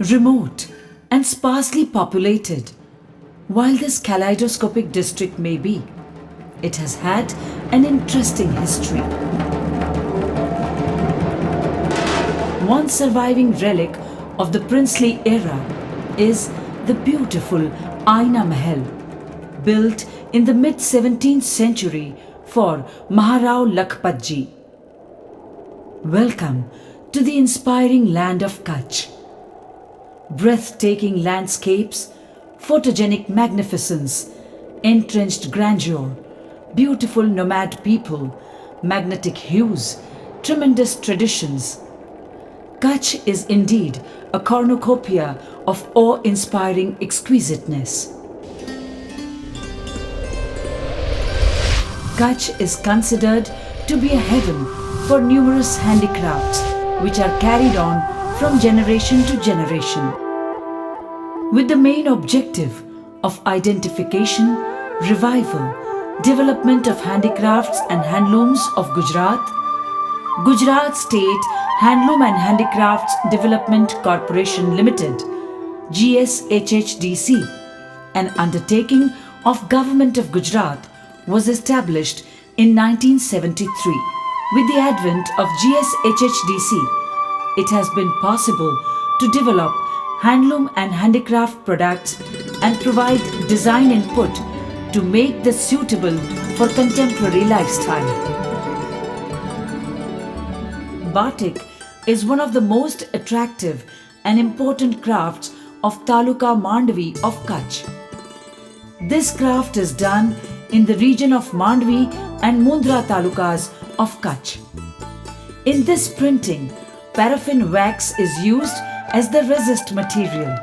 remote and sparsely populated. While this kaleidoscopic district may be, it has had an interesting history. One surviving relic of the princely era is the beautiful Aina Mahal, built in the mid-17th century for Maharao Lakhpatji. Welcome to the inspiring land of Kutch. Breathtaking landscapes, photogenic magnificence, entrenched grandeur, beautiful nomad people, magnetic hues, tremendous traditions. Kutch is indeed a cornucopia of awe-inspiring exquisiteness. Kutch is considered to be a heaven for numerous handicrafts which are carried on from generation to generation. With the main objective of identification, revival, development of handicrafts and handlooms of Gujarat, Gujarat State Handloom and Handicrafts Development Corporation Limited, GSHHDC, an undertaking of Government of Gujarat, was established in 1973. With the advent of GSHHDC, it has been possible to develop handloom and handicraft products and provide design input to make this suitable for contemporary lifestyle. Batik is one of the most attractive and important crafts of Taluka Mandvi of Kutch. This craft is done in the region of Mandvi and Mundra talukas of Kutch. In this printing, paraffin wax is used as the resist material.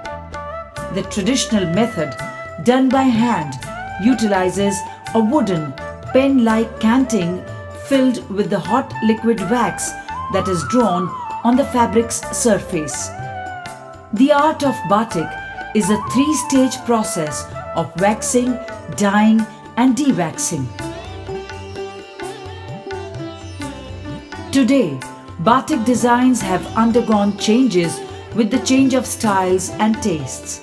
The traditional method, done by hand, utilizes a wooden, pen-like canting filled with the hot liquid wax that is drawn on the fabric's surface. The art of batik is a three-stage process of waxing, dyeing, and dewaxing. Today, batik designs have undergone changes with the change of styles and tastes.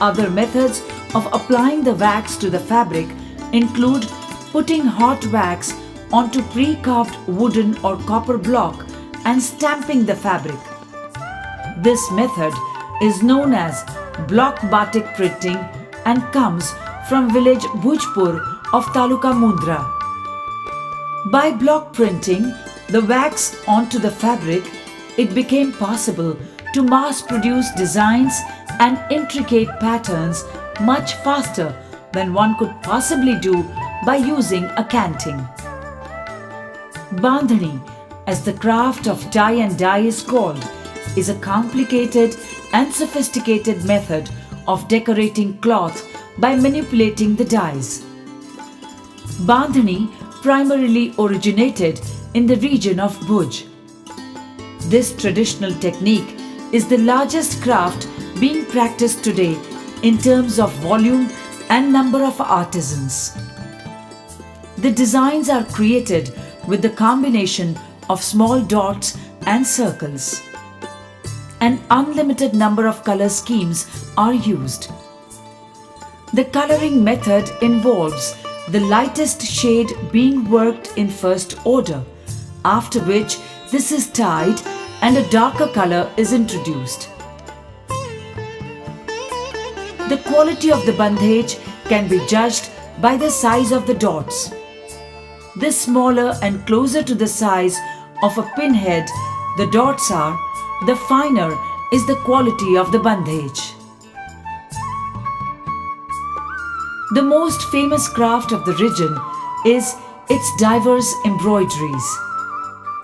Other methods of applying the wax to the fabric include putting hot wax onto pre-carved wooden or copper block and stamping the fabric. This method is known as block batik printing and comes from village Bhujpur of Taluka Mundra. By block printing the wax onto the fabric, it became possible to mass-produce designs and intricate patterns much faster than one could possibly do by using a canting. Bandhani, as the craft of tie and dye is called, is a complicated and sophisticated method of decorating cloth by manipulating the dyes. Bandhani primarily originated in the region of Bhuj. This traditional technique is the largest craft being practiced today in terms of volume and number of artisans. The designs are created with the combination of small dots and circles. An unlimited number of color schemes are used. The coloring method involves the lightest shade being worked in first order, after which this is dyed and a darker color is introduced. The quality of the bandhej can be judged by the size of the dots. The smaller and closer to the size of a pinhead the dots are, the finer is the quality of the bandhej. The most famous craft of the region is its diverse embroideries.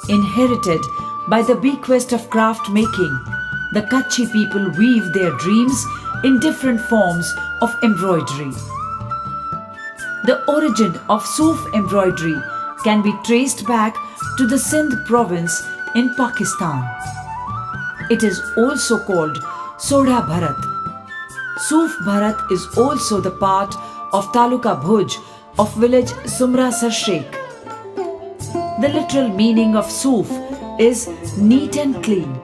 Inherited by the bequest of craft making, the Kutchi people weave their dreams in different forms of embroidery. The origin of Suf embroidery can be traced back to the Sindh province in Pakistan. It is also called Sodha Bharat. Suf Bharat is also the part of Taluka Bhuj of village Sumra Sar Sheikh. The literal meaning of Suf is neat and clean,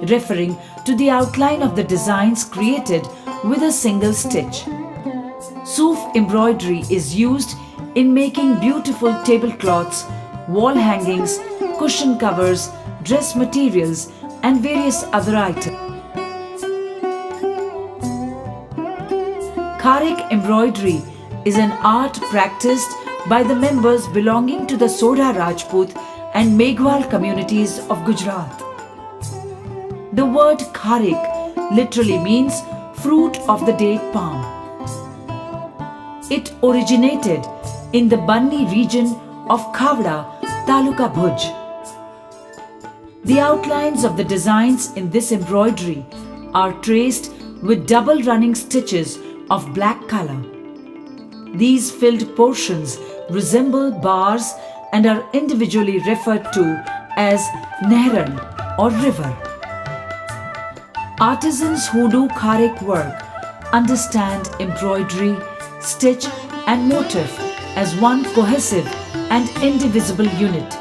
referring to the outline of the designs created with a single stitch. Soof embroidery is used in making beautiful tablecloths, wall hangings, cushion covers, dress materials, and various other items. Kharik embroidery is an art practiced by the members belonging to the Sodha Rajput and Meghwal communities of Gujarat. The word Kharik literally means fruit of the date palm. It originated in the Banni region of Khavda, Taluka Bhuj. The outlines of the designs in this embroidery are traced with double running stitches of black color. These filled portions resemble bars and are individually referred to as Nehran or river. Artisans who do Kharik work understand embroidery, stitch and motif as one cohesive and indivisible unit.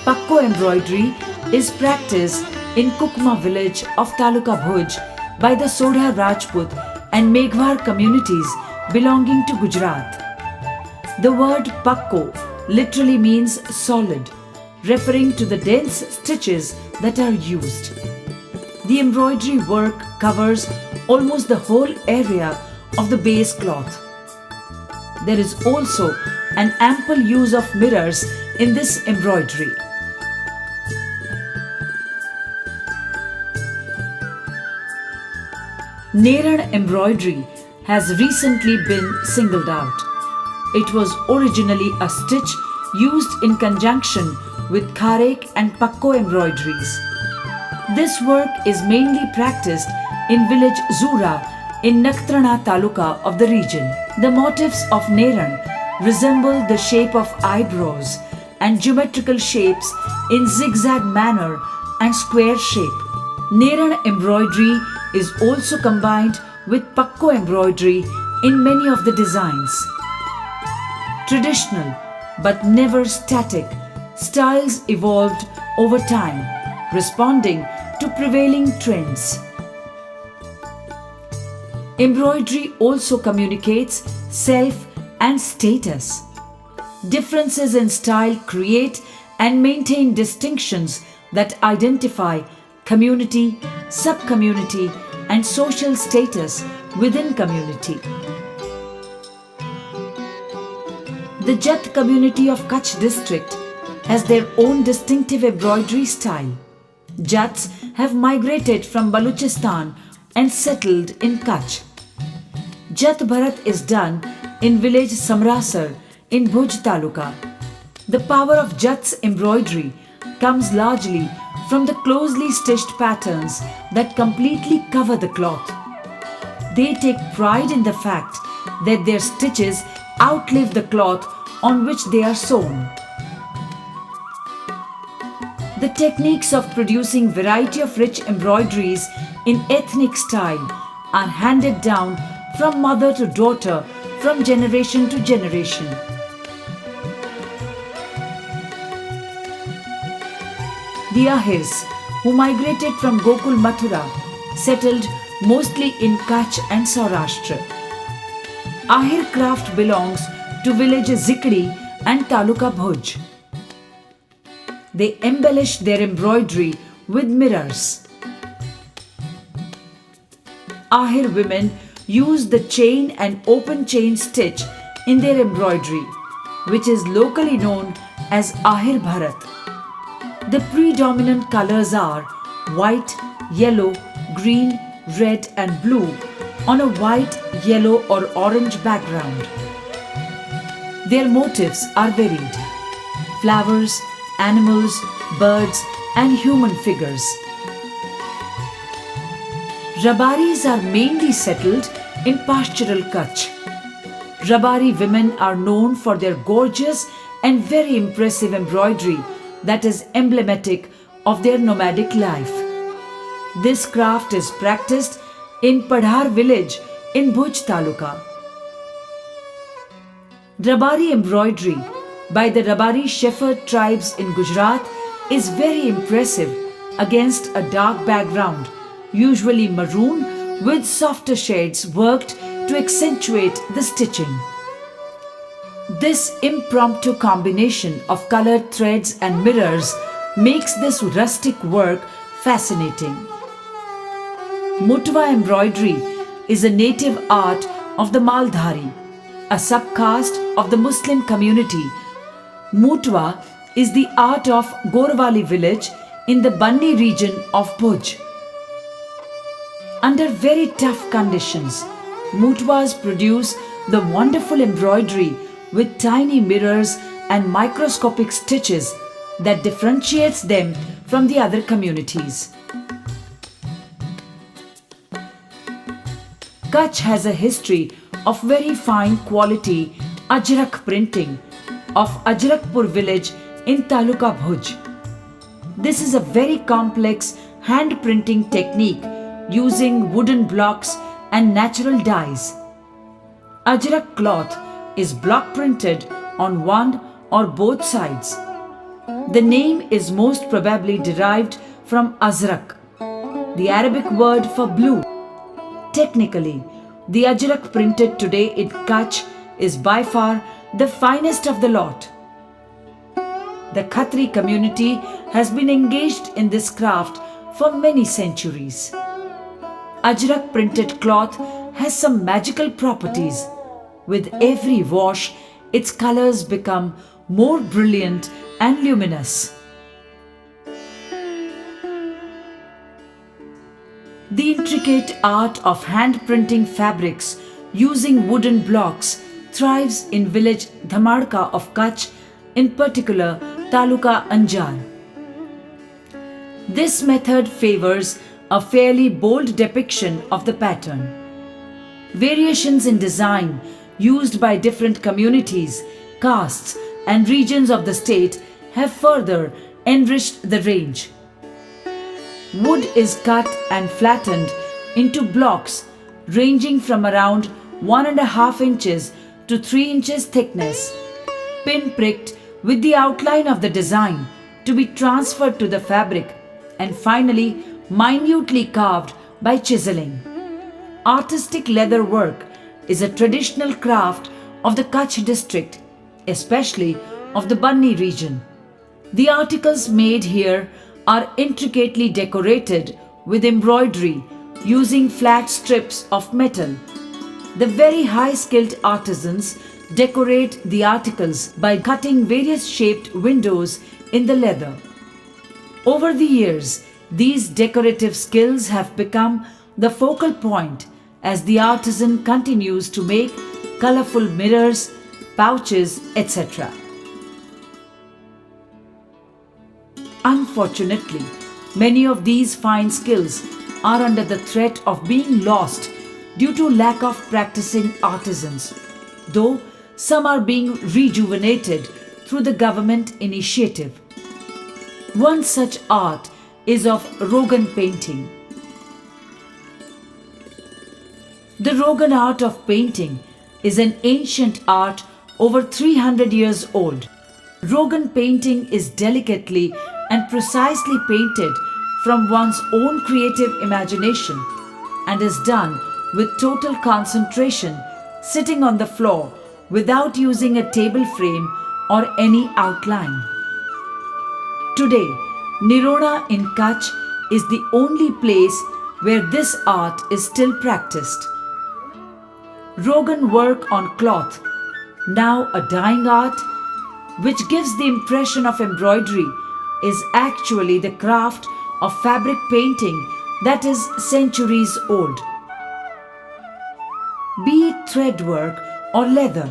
Pakko embroidery is practiced in Kukma village of Taluka Bhuj by the Sodha Rajput and Meghwal communities belonging to Gujarat. The word Pakko literally means solid, referring to the dense stitches that are used. The embroidery work covers almost the whole area of the base cloth. There is also an ample use of mirrors in this embroidery. Neran embroidery has recently been singled out. It was originally a stitch used in conjunction with Kharik and Pakko embroideries. This work is mainly practiced in village Zura in Naktrana Taluka of the region. The motifs of Neran resemble the shape of eyebrows and geometrical shapes in zigzag manner and square shape. Neran embroidery is also combined with Pakko embroidery in many of the designs. Traditional but never static styles evolved over time, responding to prevailing trends. Embroidery also communicates self and status. Differences in style create and maintain distinctions that identify community, sub-community, and social status within community. The Jat community of Kutch district has their own distinctive embroidery style. Jats have migrated from Balochistan and settled in Kutch. Jat Bharat is done in village Samrasar in Bhuj Taluka. The power of Jat's embroidery comes largely from the closely stitched patterns that completely cover the cloth. They take pride in the fact that their stitches outlive the cloth on which they are sewn. The techniques of producing variety of rich embroideries in ethnic style are handed down from mother to daughter, from generation to generation. The Ahirs, who migrated from Gokul Mathura, settled mostly in Kutch and Saurashtra. Ahir craft belongs to village Zikri and Taluka Bhuj. They embellish their embroidery with mirrors. Ahir women use the chain and open chain stitch in their embroidery, which is locally known as Ahir Bharat. The predominant colors are white, yellow, green, red and blue on a white, yellow or orange background. Their motifs are varied: flowers, animals, birds and human figures. Rabaris are mainly settled in pastoral Kutch. Rabari women are known for their gorgeous and very impressive embroidery that is emblematic of their nomadic life. This craft is practiced in Padhar village in Bhuj Taluka. Rabari embroidery by the Rabari shepherd tribes in Gujarat is very impressive against a dark background, usually maroon, with softer shades worked to accentuate the stitching. This impromptu combination of colored threads and mirrors makes this rustic work fascinating. Mutwa embroidery is a native art of the Maldhari, a subcaste of the Muslim community. Mutwa is the art of Gorwali village in the Banni region of Bhuj. Under very tough conditions, Mutwas produce the wonderful embroidery with tiny mirrors and microscopic stitches that differentiates them from the other communities. Kutch has a history of very fine quality Ajrak printing of Ajrakpur village in Taluka Bhuj. This is a very complex hand printing technique using wooden blocks and natural dyes. Ajrak cloth is block printed on one or both sides. The name is most probably derived from Azrak, the Arabic word for blue. Technically, the Ajrak printed today in Kutch is by far the finest of the lot. The Khatri community has been engaged in this craft for many centuries. Ajrak printed cloth has some magical properties. With every wash, its colors become more brilliant and luminous. The intricate art of hand printing fabrics using wooden blocks thrives in village Dhamadka of Kutch, in particular Taluka Anjar. This method favors a fairly bold depiction of the pattern. Variations in design used by different communities, castes, and regions of the state have further enriched the range. Wood is cut and flattened into blocks ranging from around 1.5 inches to 3 inches thickness, pin-pricked with the outline of the design to be transferred to the fabric, and finally minutely carved by chiseling. Artistic leather work is a traditional craft of the Kutch district, especially of the Banni region. The articles made here are intricately decorated with embroidery using flat strips of metal. The very high-skilled artisans decorate the articles by cutting various shaped windows in the leather. Over the years, these decorative skills have become the focal point as the artisan continues to make colorful mirrors, pouches, etc. Unfortunately, many of these fine skills are under the threat of being lost due to lack of practicing artisans, though some are being rejuvenated through the government initiative. One such art is of Rogan painting. The Rogan art of painting is an ancient art over 300 years old. Rogan painting is delicately and precisely painted from one's own creative imagination and is done with total concentration, sitting on the floor without using a table frame or any outline. Today, Nirona in Kutch is the only place where this art is still practiced. Rogan work on cloth, now a dying art, which gives the impression of embroidery, is actually the craft of fabric painting that is centuries old. Be it thread work or leather,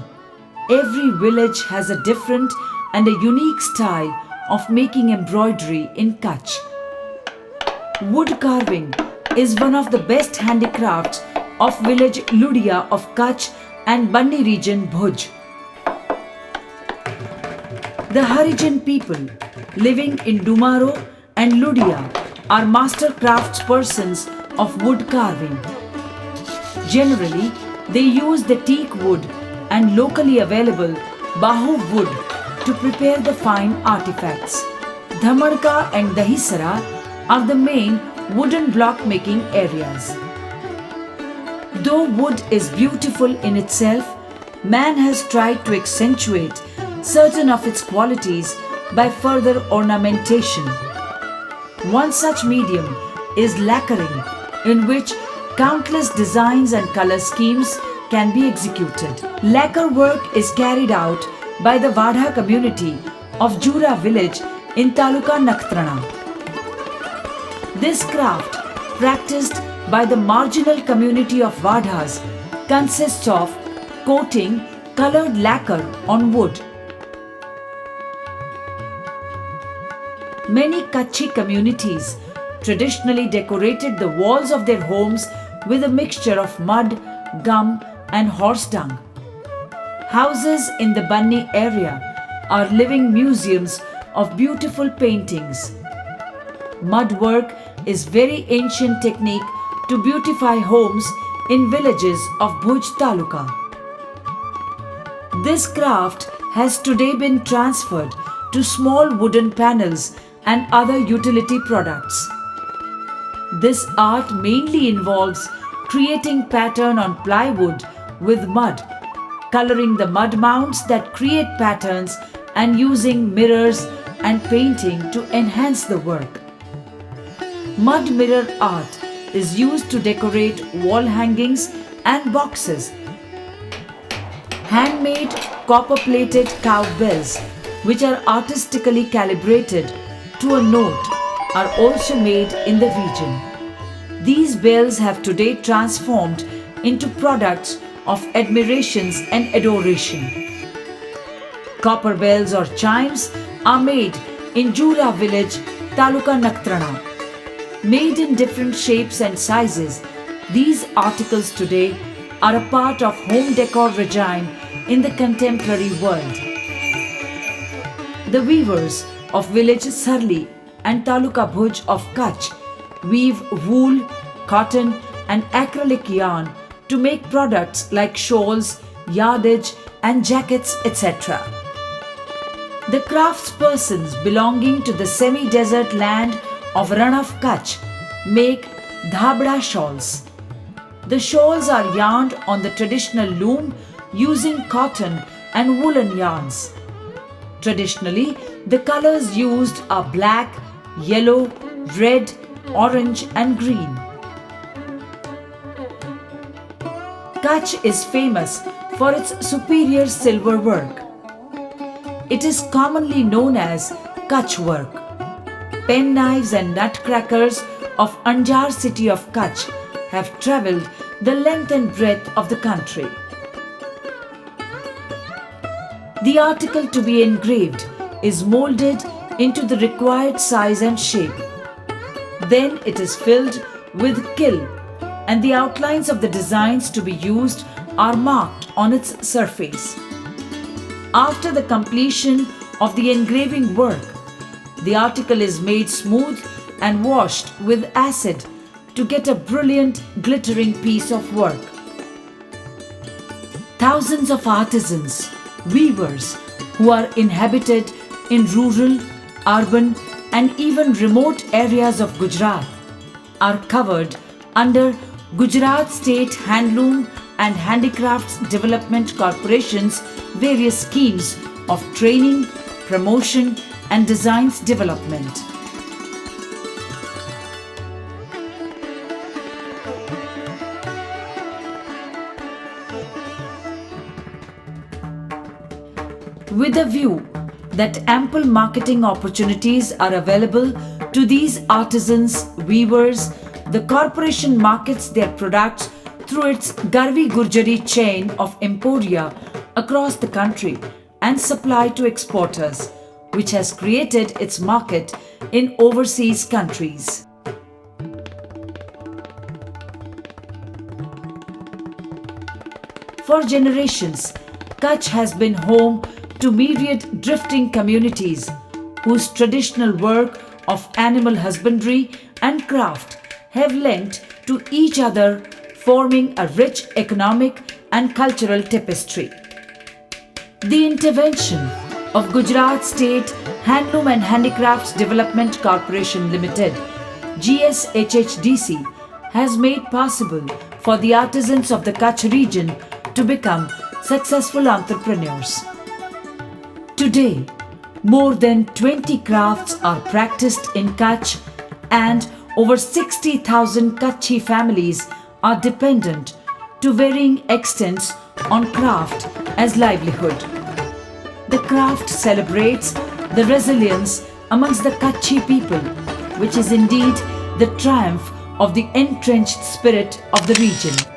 every village has a different and a unique style of making embroidery in Kutch. Wood carving is one of the best handicrafts of village Ludia of Kutch and Banni region Bhuj. The Harijan people living in Dumaro and Ludia are master craftspersons of wood carving. Generally, they use the teak wood and locally available Bahu wood to prepare the fine artifacts. Dhamadka and Dahisara are the main wooden block making areas. Though wood is beautiful in itself, man has tried to accentuate certain of its qualities by further ornamentation. One such medium is lacquering, in which countless designs and color schemes can be executed. Lacquer work is carried out by the Vadha community of Jura village in Taluka Nakhtrana. This craft, practiced by the marginal community of Vadhas, consists of coating colored lacquer on wood. Many Kutchi communities traditionally decorated the walls of their homes with a mixture of mud, gum, and horse dung. Houses in the Banni area are living museums of beautiful paintings. Mud work is very ancient technique to beautify homes in villages of Bhuj Taluka. This craft has today been transferred to small wooden panels and other utility products. This art mainly involves creating pattern on plywood with mud, coloring the mud mounds that create patterns, and using mirrors and painting to enhance the work. Mud mirror art is used to decorate wall hangings and boxes. Handmade copper-plated cow bells, which are artistically calibrated to a note, are also made in the region. These bells have today transformed into products of admirations and adoration. Copper bells or chimes are made in Jura village, Taluka Nakhtrana. Made in different shapes and sizes, these articles today are a part of home decor regime in the contemporary world. The weavers of village Sarli and Taluka Bhuj of Kutch weave wool, cotton, and acrylic yarn to make products like shawls, yardage, and jackets, etc. The craftspersons belonging to the semi-desert land of Ran of Kutch make dhabda shawls. The shawls are yarned on the traditional loom using cotton and woolen yarns. Traditionally, the colors used are black, yellow, red, orange, and green. Kutch is famous for its superior silver work. It is commonly known as Kutch work. Pen knives and nutcrackers of Anjar city of Kutch have travelled the length and breadth of the country. The article to be engraved is moulded into the required size and shape. Then it is filled with kill, and the outlines of the designs to be used are marked on its surface. After the completion of the engraving work, the article is made smooth and washed with acid to get a brilliant, glittering piece of work. Thousands of artisans, weavers who are inhabited in rural, urban, and even remote areas of Gujarat are covered under Gujarat State Handloom and Handicrafts Development Corporation's various schemes of training, promotion, and designs development. With a view that ample marketing opportunities are available to these artisans, weavers, the corporation markets their products through its Garvi Gurjari chain of emporia across the country and supply to exporters, which has created its market in overseas countries. For generations, Kutch has been home to myriad drifting communities whose traditional work of animal husbandry and craft have lent to each other, forming a rich economic and cultural tapestry. The intervention of Gujarat State Handloom and Handicrafts Development Corporation Limited GSHHDC has made possible for the artisans of the Kutch region to become successful entrepreneurs. Today, more than 20 crafts are practiced in Kutch and over 60,000 Kutchi families are dependent to varying extents on craft as livelihood. The craft celebrates the resilience amongst the Kutchi people, which is indeed the triumph of the entrenched spirit of the region.